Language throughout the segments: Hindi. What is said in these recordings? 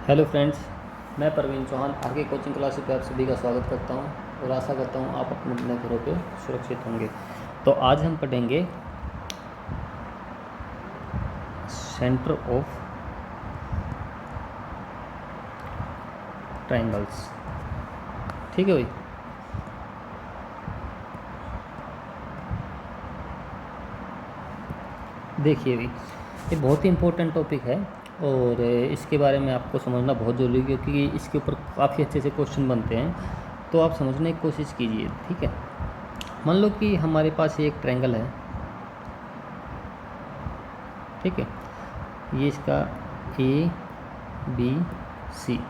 हेलो फ्रेंड्स, मैं परवीन चौहान आगे कोचिंग क्लासेस पे आप सभी का स्वागत करता हूं और आशा करता हूं आप अपने अपने घरों पे सुरक्षित होंगे। तो आज हम पढ़ेंगे सेंटर ऑफ ट्रायंगल्स। ठीक है भाई। देखिए भाई, ये बहुत ही इम्पोर्टेंट टॉपिक है और इसके बारे में आपको समझना बहुत ज़रूरी है क्योंकि इसके ऊपर काफ़ी अच्छे से क्वेश्चन बनते हैं। तो आप समझने की कोशिश कीजिए, ठीक है। मान लो कि हमारे पास एक ट्रायंगल है, ठीक है। ये इसका ए बी सी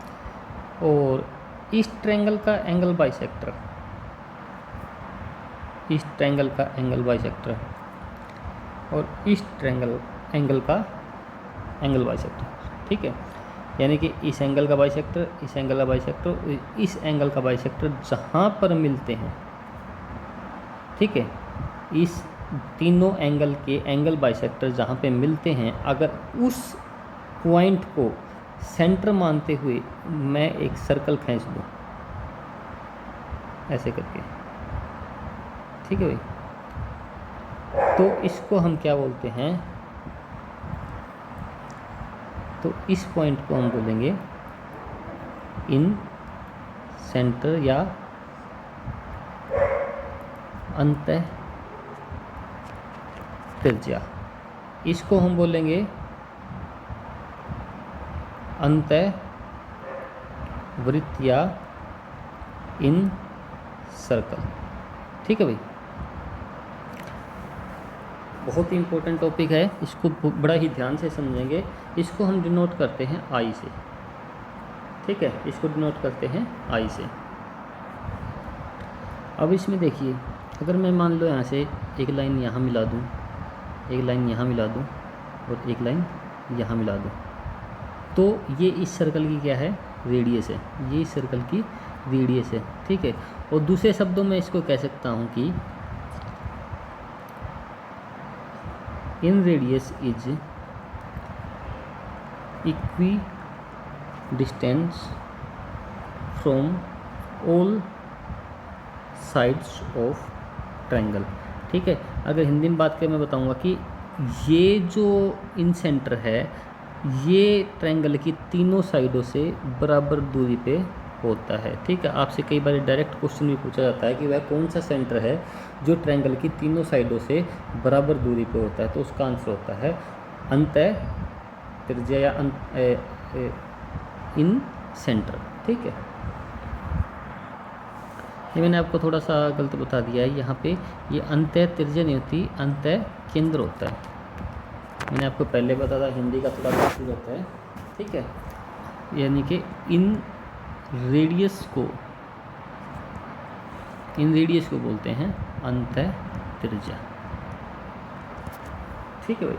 और इस ट्रायंगल का एंगल बाइसेक्टर, इस ट्रायंगल का एंगल बाइसेक्टर और इस ट्रायंगल एंगल का एंगल बाइसेक्टर, ठीक है। यानी कि इस एंगल का बाइसेक्टर, इस एंगल का बाइसेक्टर, इस एंगल का बाइसेक्टर जहाँ पर मिलते हैं, ठीक है। इस तीनों एंगल के एंगल बाइसेक्टर जहाँ पे मिलते हैं, अगर उस पॉइंट को सेंटर मानते हुए मैं एक सर्कल खींच दूँ ऐसे करके, ठीक है भाई। तो इसको हम क्या बोलते हैं, तो इस पॉइंट को हम बोलेंगे इन सेंटर या अंतः त्रिज्या। इसको हम बोलेंगे अंतः वृत्त या इन सर्कल, ठीक है भाई। बहुत ही इम्पोर्टेंट टॉपिक है, इसको बड़ा ही ध्यान से समझेंगे। इसको हम डिनोट करते हैं आई से, ठीक है। इसको डिनोट करते हैं आई से। अब इसमें देखिए, अगर मैं मान लो यहाँ से एक लाइन यहाँ मिला दूँ, एक लाइन यहाँ मिला दूँ और एक लाइन यहाँ मिला दूँ, तो ये इस सर्कल की क्या है, रेडियस है। ये इस सर्कल की रेडियस है, ठीक है। और दूसरे शब्दों में इसको कह सकता हूँ कि इन radius is equi distance from all sides of triangle, ठीक है। अगर हिंदी में बात करें, मैं बताऊंगा कि ये जो इन सेंटर है, ये ट्रायंगल की तीनों साइडों से बराबर दूरी पे होता है, ठीक है। आपसे कई बार डायरेक्ट क्वेश्चन भी पूछा जाता है कि वह कौन सा सेंटर है जो ट्रायंगल की तीनों साइडों से बराबर दूरी पे होता है, तो उसका आंसर होता है अंतः त्रिज्या या इन सेंटर, ठीक है। ये मैंने आपको थोड़ा सा गलत बता दिया है, यहाँ पे ये अंतः त्रिज्या नहीं होती, अंतः केंद्र होता है। मैंने आपको पहले बताया था, हिंदी का थोड़ा कंफ्यूज होता है, ठीक है। यानी कि इन रेडियस को बोलते हैं अंतः त्रिज्या, ठीक है भाई।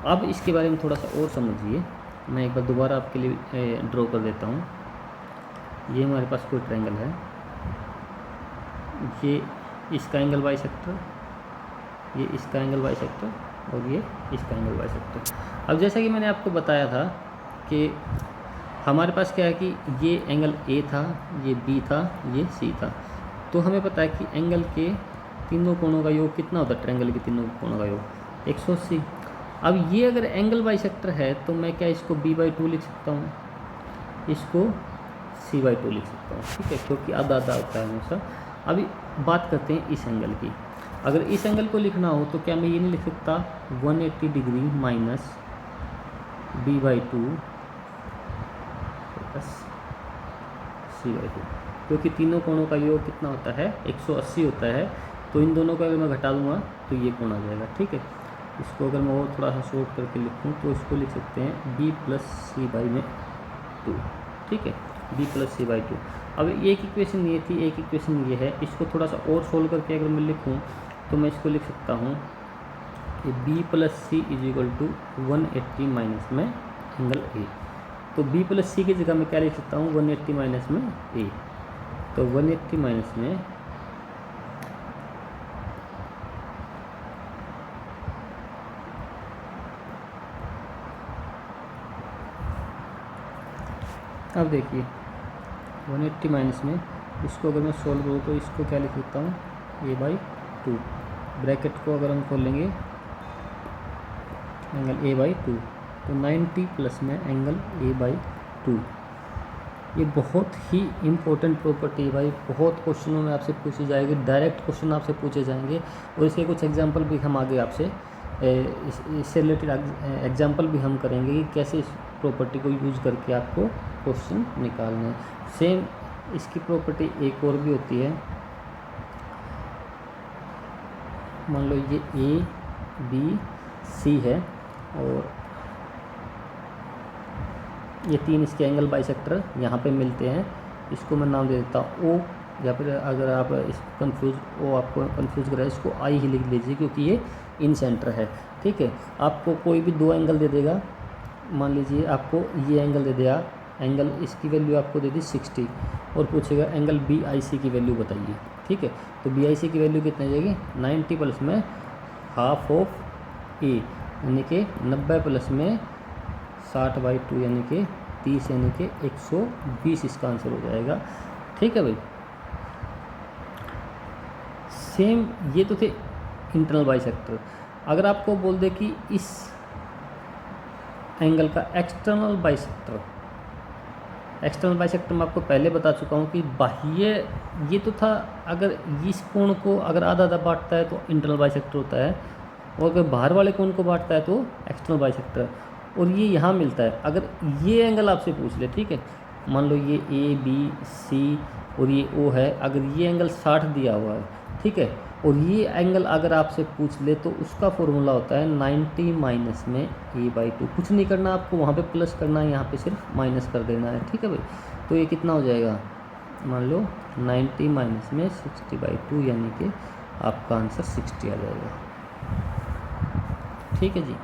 अब इसके बारे में थोड़ा सा और समझिए। मैं एक बार दोबारा आपके लिए ड्रॉ कर देता हूँ। ये हमारे पास कोई ट्रायंगल है, ये इसका एंगल बाइसेक्टर, ये इसका एंगल बाइसेक्टर और ये इसका एंगल बाइसेक्टर। अब जैसा कि मैंने आपको बताया था कि हमारे पास क्या है कि ये एंगल ए था, ये बी था, ये सी था। तो हमें पता है कि एंगल के तीनों कोणों का योग कितना होता है, ट्रायंगल के तीनों कोणों का योग 180। अब ये अगर एंगल बाइसेक्टर है तो मैं क्या इसको b/2 लिख सकता हूँ, इसको c/2 लिख सकता हूँ, ठीक है, क्योंकि आधा आधा होता है हमेशा। अभी बात करते हैं इस एंगल की। अगर इस एंगल को लिखना हो तो क्या मैं ये नहीं लिख सकता 180 degree minus b/2 plus c/2, क्योंकि तीनों कोणों का योग कितना होता है, 180 होता है। तो इन दोनों को अगर मैं घटा दूंगा तो ये कोण आ जाएगा, ठीक है। इसको अगर मैं और थोड़ा सा शॉर्ट करके लिखूँ तो इसको लिख सकते हैं b+c/2, ठीक है, b+c/2। अब एक इक्वेशन ये थी, एक इक्वेशन ये है। इसको थोड़ा सा और सोल्व करके अगर मैं लिखूँ तो मैं इसको लिख सकता हूँ कि b+c = 180 माइनस में एंगल ए। तो b+c की जगह मैं क्या लिख सकता हूँ, 180 माइनस में ए। तो 180 माइनस में अब देखिए 180 माइनस में इसको अगर मैं सोल्व करूँ तो इसको क्या लिख सकता हूँ, a/2। ब्रैकेट को अगर हम खोलेंगे एंगल a/2, तो 90 प्लस में एंगल a/2। ये बहुत ही इम्पोर्टेंट प्रॉपर्टी है भाई, बहुत क्वेश्चनों में आपसे पूछी जाएगी, डायरेक्ट क्वेश्चन आपसे पूछे जाएंगे। और इसके कुछ एग्जांपल भी हम आगे आपसे इससे रिलेटेड एग्जांपल भी हम करेंगे कि कैसे इस प्रॉपर्टी को यूज़ करके आपको क्वेश्चन निकालने हैं। सेम इसकी प्रॉपर्टी एक और भी होती है। मान लो ये ए बी सी है और ये तीन इसके एंगल बाइसेक्टर यहाँ पे मिलते हैं। इसको मैं नाम दे देता हूँ ओ, या फिर अगर आप इस आपको कंफ्यूज करें इसको आई ही लिख लीजिए, क्योंकि ये इन सेंटर है। ठीक है, आपको कोई भी दो एंगल दे देगा, मान लीजिए आपको ये एंगल दे दिया, एंगल इसकी वैल्यू आपको दे दी 60 और पूछेगा एंगल बी आई सी की वैल्यू बताइए। ठीक है, तो बी आई सी की वैल्यू कितनी जाएगी, 90 प्लस में हाफ ऑफ ए यानी कि 90 प्लस में 60/2 यानी कि 30 यानी कि 120 इसका आंसर हो जाएगा। ठीक है भाई, सेम ये तो थे इंटरनल बाइसेक्टर। अगर आपको बोल दे कि इस एंगल का एक्सटर्नल बाइसेक्टर मैं आपको पहले बता चुका हूँ कि बाह्य ये तो था, अगर इस कोण को अगर आधा आधा बांटता है तो इंटरनल बाइसेक्टर होता है, और अगर बाहर वाले कोण को बांटता है तो एक्सटर्नल बाइसेक्टर। और ये यहाँ मिलता है। अगर ये एंगल आपसे पूछ ले, ठीक है, मान लो ये ए बी सी और ये ओ है, अगर ये एंगल 60 दिया हुआ है, ठीक है, और ये एंगल अगर आपसे पूछ ले तो उसका फॉर्मूला होता है 90 माइनस में a/2। कुछ नहीं करना आपको, वहाँ पे प्लस करना है, यहाँ पे सिर्फ माइनस कर देना है। ठीक है भाई, तो ये कितना हो जाएगा, मान लो 90 माइनस में 60/2 यानी कि आपका आंसर 60 आ जाएगा। ठीक है जी,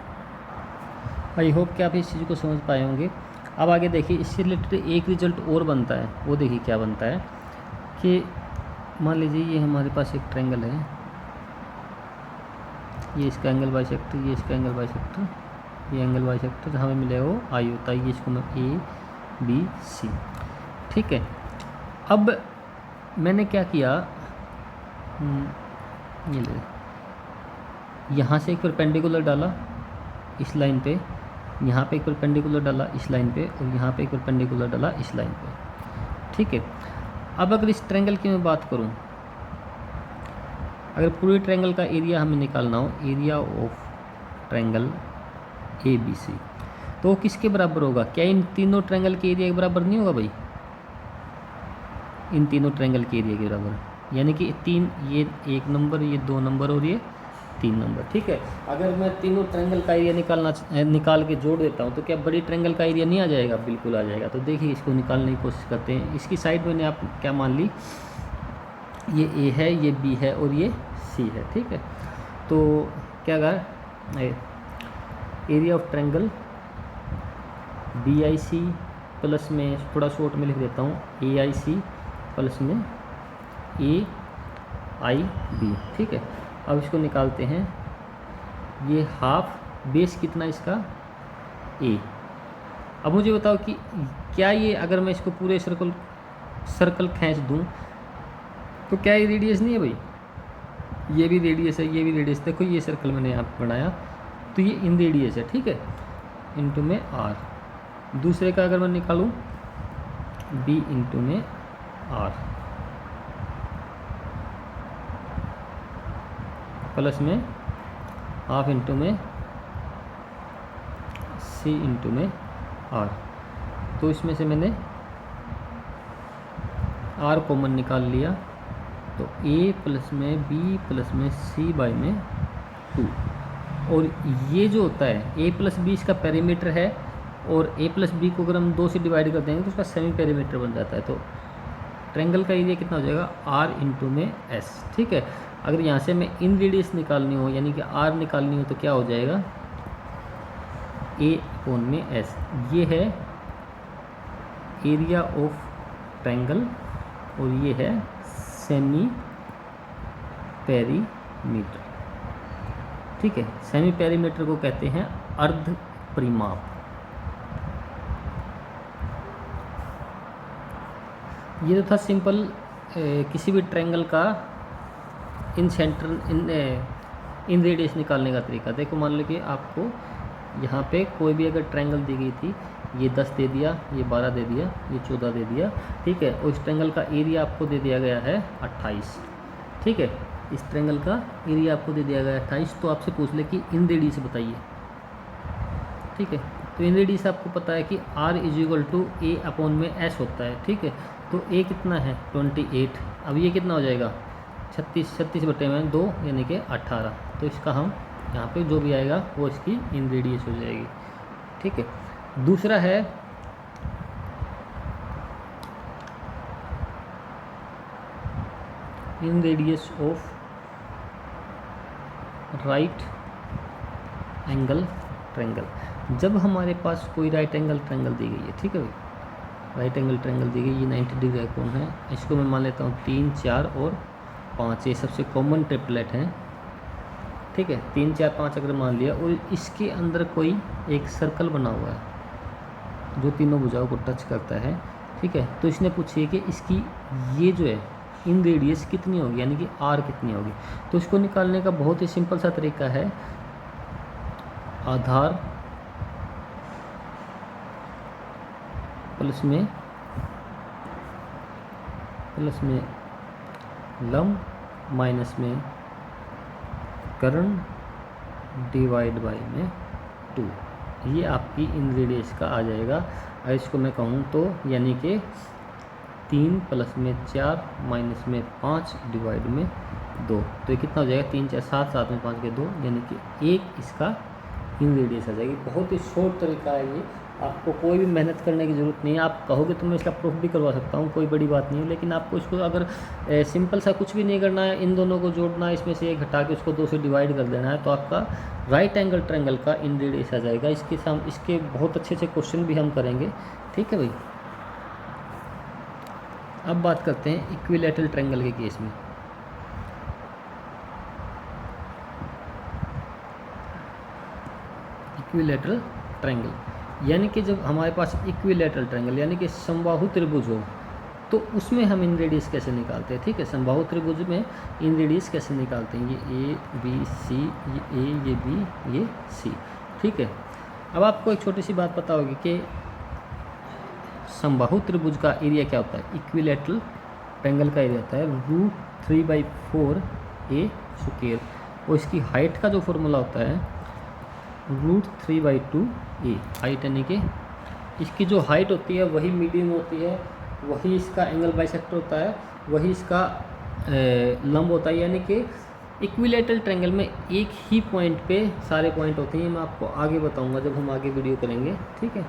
आई होप कि आप इस चीज़ को समझ पाए होंगे। अब आगे देखिए, इससे रिलेटेड एक रिजल्ट और बनता है, वो देखिए क्या बनता है कि मान लीजिए ये हमारे पास एक ट्रायंगल है, ये इसका एंगल बाइसेक्टर, ये इसका एंगल बाइसेक्टर, ये एंगल बाइसेक्टर हमें मिलेगा वो आई होता है, ये इसको मैं ए बी सी। ठीक है, अब मैंने क्या किया, ये ले यहाँ से एक परपेंडिकुलर डाला इस लाइन पे, यहाँ पे एक परपेंडिकुलर डाला इस लाइन पे, और यहाँ पे एक परपेंडिकुलर डाला इस लाइन पे। ठीक है, अब अगर इस ट्रायंगल की मैं बात करूँ, अगर पूरे ट्रायंगल का एरिया हमें निकालना हो, area of triangle A B C, तो वो किसके बराबर होगा, क्या इन तीनों ट्रायंगल के एरिया के बराबर नहीं होगा भाई, इन तीनों ट्रायंगल के एरिया के बराबर, यानी कि तीन, ये 1 नंबर, ये 2 नंबर और ये 3 नंबर। ठीक है, अगर मैं तीनों ट्रायंगल का एरिया निकाल के जोड़ देता हूँ तो क्या बड़ी ट्रायंगल का एरिया नहीं आ जाएगा, बिल्कुल आ जाएगा। तो देखिए इसको निकालने की कोशिश करते हैं। इसकी साइड मैंने आप क्या मान ली, ये ए है, ये बी है और ये सी है। ठीक है, तो क्या कहा, area of triangle B I C plus में, थोड़ा शॉर्ट में लिख देता हूँ, ए आई सी प्लस में ए आई बी। ठीक है, अब इसको निकालते हैं, ये हाफ, बेस कितना इसका ए। अब मुझे बताओ कि क्या ये, अगर मैं इसको पूरे सर्कल खींच दूं तो क्या ये रेडियस नहीं है भाई, ये भी रेडियस है, ये भी रेडियस। देखो ये सर्कल मैंने यहाँ पे बनाया तो ये इन रेडियस है। ठीक है, इंटू में आर। दूसरे का अगर मैं निकालूं, बी इंटू में आर प्लस में हाफ इंटू में सी इंटू में आर। तो इसमें से मैंने आर कॉमन निकाल लिया, तो ए प्लस में बी प्लस में सी बाई में 2। और ये जो होता है ए प्लस बी इसका पेरीमीटर है, और ए प्लस बी को अगर हम 2 से डिवाइड कर देंगे तो उसका सेमी पेरीमीटर बन जाता है। तो ट्रायंगल का एरिया कितना हो जाएगा, आर इंटू में एस। ठीक है, अगर यहाँ से मैं इन रेडियस निकालनी हो यानी कि आर निकालनी हो तो क्या हो जाएगा, ए कोण में एस। ये है एरिया ऑफ ट्रायंगल और ये है सेमी पेरीमीटर। ठीक है, सेमी पेरीमीटर को कहते हैं अर्ध परिमाप। ये तो था सिंपल किसी भी ट्रायंगल का इन सेंटर इन रेडियस निकालने का तरीका। देखो मान लो कि आपको यहाँ पे कोई भी अगर ट्रायंगल दी गई थी, ये 10 दे दिया, ये 12 दे दिया, ये 14 दे दिया, ठीक है, और इस ट्रायंगल का एरिया आपको दे दिया गया है 28, ठीक है, इस ट्रायंगल का एरिया आपको दे दिया गया है 28। तो आपसे पूछ ले कि इन रेडियस बताइए, ठीक है। तो इन रेडियस आपको पता है कि r = a अपॉन में s होता है, ठीक है। तो a कितना है 28, अब ये कितना हो जाएगा 36/2 यानी कि 18। तो इसका हम यहाँ पे जो भी आएगा वो इसकी इन रेडियस हो जाएगी, ठीक है। दूसरा है इन radius of right angle triangle. जब हमारे पास कोई राइट एंगल ट्रायंगल दी गई है, ठीक है भाई, राइट एंगल ट्रायंगल दी गई, ये 90 डिग्री कोण है, इसको मैं मान लेता हूँ 3, 4 और 5, ये सबसे कॉमन ट्रिपलेट हैं, ठीक है। 3, 4, 5 अगर मान लिया और इसके अंदर कोई एक सर्कल बना हुआ है जो तीनों भुजाओं को टच करता है, ठीक है। तो इसने पूछी कि इसकी ये जो है इन रेडियस कितनी होगी, यानी कि r कितनी होगी। तो इसको निकालने का बहुत ही सिंपल सा तरीका है, आधार प्लस में लंब माइनस में कर्ण डिवाइड बाय में 2, ये आपकी इन रेडियस का आ जाएगा। और इसको मैं कहूँ तो यानी कि 3 + में 4 माइनस में 5 डिवाइड में 2, तो ये कितना हो जाएगा 3, 4, 7, 7 में 5 के 2, यानी कि 1 इसका इन रेडियस आ जाएगी। बहुत ही शॉर्ट तरीका है ये, आपको कोई भी मेहनत करने की ज़रूरत नहीं है। आप कहोगे तो मैं इसका प्रूफ भी करवा सकता हूँ, कोई बड़ी बात नहीं है, लेकिन आपको इसको अगर सिंपल सा कुछ भी नहीं करना है, इन दोनों को जोड़ना है, इसमें से एक घटा के उसको 2 से डिवाइड कर देना है, तो आपका राइट एंगल ट्रायंगल का इन रेडियस आ जाएगा। इसके बहुत अच्छे अच्छे क्वेश्चन भी हम करेंगे, ठीक है भाई। अब बात करते हैं इक्विलैटरल ट्रायंगल के केस में। इक्विलैटरल ट्रायंगल यानी कि जब हमारे पास इक्विलैटरल ट्रायंगल यानी कि समबाहु त्रिभुज हो, तो उसमें हम इन रेडियस कैसे निकालते हैं, ठीक है। समबाहु त्रिभुज में इन रेडियस कैसे निकालते हैं, ये A B C, ये A, ये B, ये C, ठीक है। अब आपको एक छोटी सी बात पता होगी कि समबाहु त्रिभुज का एरिया क्या होता है, इक्विलैटरल ट्रायंगल का एरिया होता है √3/4 A², और इसकी हाइट का जो फॉर्मूला होता है √3/2 A। हाइट यानी कि इसकी जो हाइट होती है वही मीडियन होती है, वही इसका एंगल बाइसेक्टर होता है, वही इसका लंब होता है, यानी कि इक्विलैटरल ट्रायंगल में एक ही पॉइंट पे सारे पॉइंट होते हैं। मैं आपको आगे बताऊंगा जब हम आगे वीडियो करेंगे, ठीक है।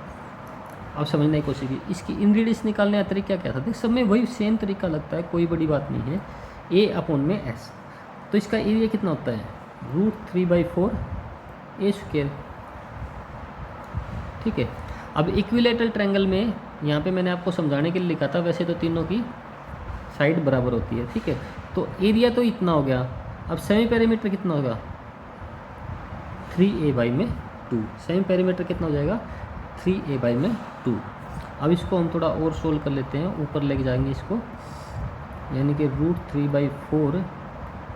आप समझने की कोशिश कीजिए। इसकी इन रेडियस निकालने का तरीका क्या था, देख सब में वही सेम तरीका लगता है, कोई बड़ी बात नहीं है, A/S। तो इसका एरिया कितना होता है √3/4 A², ठीक है। अब इक्विलैटरल ट्रायंगल में यहाँ पे मैंने आपको समझाने के लिए लिखा था, वैसे तो तीनों की साइड बराबर होती है, ठीक है। तो एरिया तो इतना हो गया, अब सेमी पेरीमीटर कितना होगा 3a/2, सेमी पेरीमीटर कितना हो जाएगा 3a/2। अब इसको हम थोड़ा और सोल्व कर लेते हैं, ऊपर लेके जाएंगे इसको, यानी कि √3/4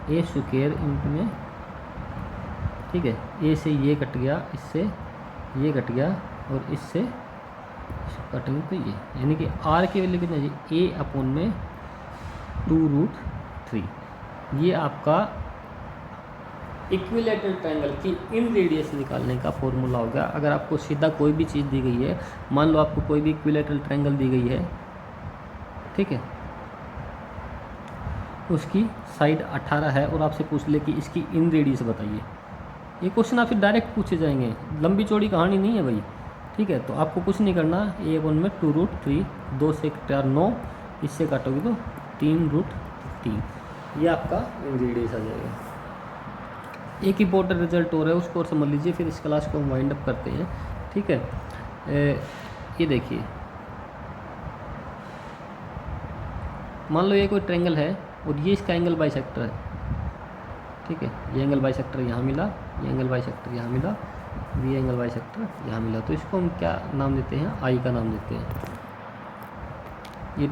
A² इंटू में, ठीक है। ए से ये कट गया, इससे ये कट गया और इससे कटेंगे तो ये, यानी कि r की वैल्यू कितना है A/2√3। ये आपका इक्विलैटरल ट्रायंगल की इन रेडियस निकालने का फॉर्मूला होगा। अगर आपको सीधा कोई भी चीज़ दी गई है, मान लो आपको कोई भी इक्विलैटरल ट्रायंगल दी गई है, ठीक है, उसकी साइड 18 है और आपसे पूछ ले कि इसकी इन रेडियस बताइए, ये क्वेश्चन आपसे डायरेक्ट पूछे जाएंगे, लंबी चौड़ी कहानी नहीं है भाई, ठीक है। तो आपको कुछ नहीं करना, A/2√3, 2 से 4 9, इससे काटोगे तो 3√3, ये आपका इन रेडियस आ जाएगा। एक इंपॉर्टेंट रिजल्ट हो रहा है, उसको और समझ लीजिए, फिर इस क्लास को हम वाइंड अप करते हैं, ठीक है। ये देखिए, मान लो ये कोई ट्रायंगल है और ये इसका एंगल बाइसेक्टर है, ठीक है। ये एंगल बाइसेक्टर यहाँ मिला, ये एंगल बाइसेक्टर यहाँ मिला, ये एंगल बाइसेक्टर यहाँ मिला, तो इसको हम क्या नाम देते हैं, आई का नाम देते हैं। ये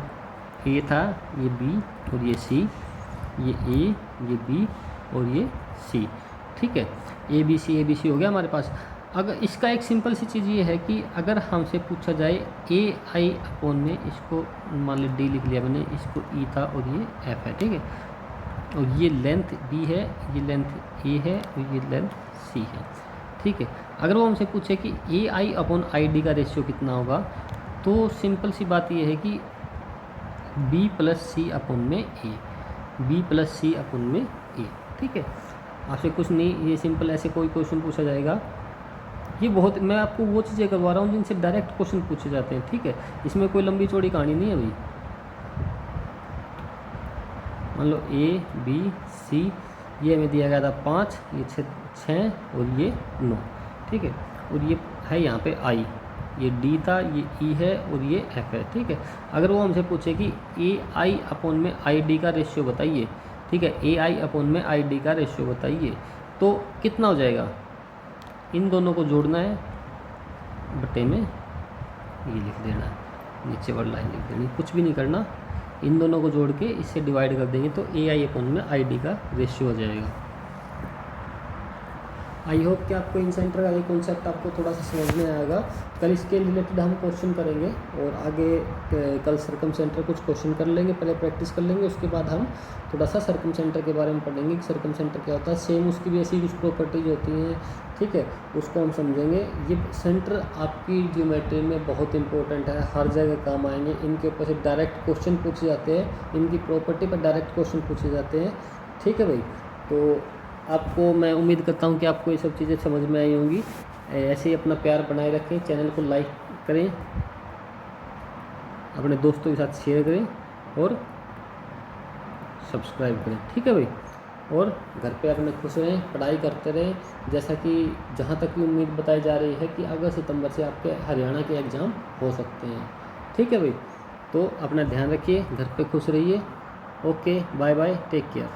ए था, ये बी और ये सी, ये ए, ये बी और ये सी, ठीक है। ए बी सी हो गया हमारे पास। अगर इसका एक सिंपल सी चीज़ ये है कि अगर हमसे पूछा जाए ए आई अपॉन में, इसको मान ली डी लिख लिया मैंने, इसको ई था और ये एफ है, ठीक है। और ये लेंथ बी है, ये लेंथ ए है और ये लेंथ सी है, ठीक है। अगर वो हमसे पूछे कि ए आई अपॉन आई डी का रेशियो कितना होगा, तो सिंपल सी बात ये है कि बी प्लस सी अपॉन में ए, बी प्लस सी अपॉन में ए, ठीक है। आपसे कुछ नहीं, ये सिंपल ऐसे कोई क्वेश्चन पूछा जाएगा, ये बहुत, मैं आपको वो चीज़ें करवा रहा हूँ जिनसे डायरेक्ट क्वेश्चन पूछे जाते हैं, ठीक है। इसमें कोई लंबी चौड़ी कहानी नहीं है भाई। मान लो ए बी सी, ये हमें दिया गया था 5, ये 6 और ये 9, ठीक है। और ये है यहाँ पे आई, ये डी था, ये ई है और ये एफ है, ठीक है। अगर वो हमसे पूछे कि ए आई अपॉन में आई डी का रेशियो बताइए, ठीक है, ए आई अपॉन में आई डी का रेशियो बताइए, तो कितना हो जाएगा, इन दोनों को जोड़ना है, बटे में ये लिख देना, नीचे वाली लाइन लिख देनी, कुछ भी नहीं करना, इन दोनों को जोड़ के इससे डिवाइड कर देंगे तो ए आई अपॉन में आई डी का रेशियो हो जाएगा। आई होप कि आपको इन सेंटर का ये कॉन्सेप्ट आपको थोड़ा सा समझ में आएगा। कल इसके रिलेटेड हम क्वेश्चन करेंगे और आगे कल सर्कम सेंटर कुछ क्वेश्चन कर लेंगे, पहले प्रैक्टिस कर लेंगे, उसके बाद हम थोड़ा सा सर्कम सेंटर के बारे में पढ़ेंगे कि सर्कम सेंटर क्या होता है, सेम उसकी भी ऐसी कुछ प्रॉपर्टीज होती हैं, ठीक है, उसको हम समझेंगे। ये सेंटर आपकी ज्योमेट्री में बहुत इंपॉर्टेंट है, हर जगह काम आएंगे, इनके ऊपर से डायरेक्ट क्वेश्चन पूछे जाते हैं, इनकी प्रॉपर्टी पर डायरेक्ट क्वेश्चन पूछे जाते हैं, ठीक है भाई। तो आपको मैं उम्मीद करता हूँ कि आपको ये सब चीज़ें समझ में आई होंगी। ऐसे ही अपना प्यार बनाए रखें, चैनल को लाइक करें, अपने दोस्तों के साथ शेयर करें और सब्सक्राइब करें, ठीक है भाई। और घर पे अपने खुश रहें, पढ़ाई करते रहें, जैसा कि जहाँ तक की उम्मीद बताई जा रही है कि अगस्त सितंबर से आपके हरियाणा के एग्ज़ाम हो सकते हैं, ठीक है भाई। तो अपना ध्यान रखिए, घर पे खुश रहिए। Okay, bye bye, take care.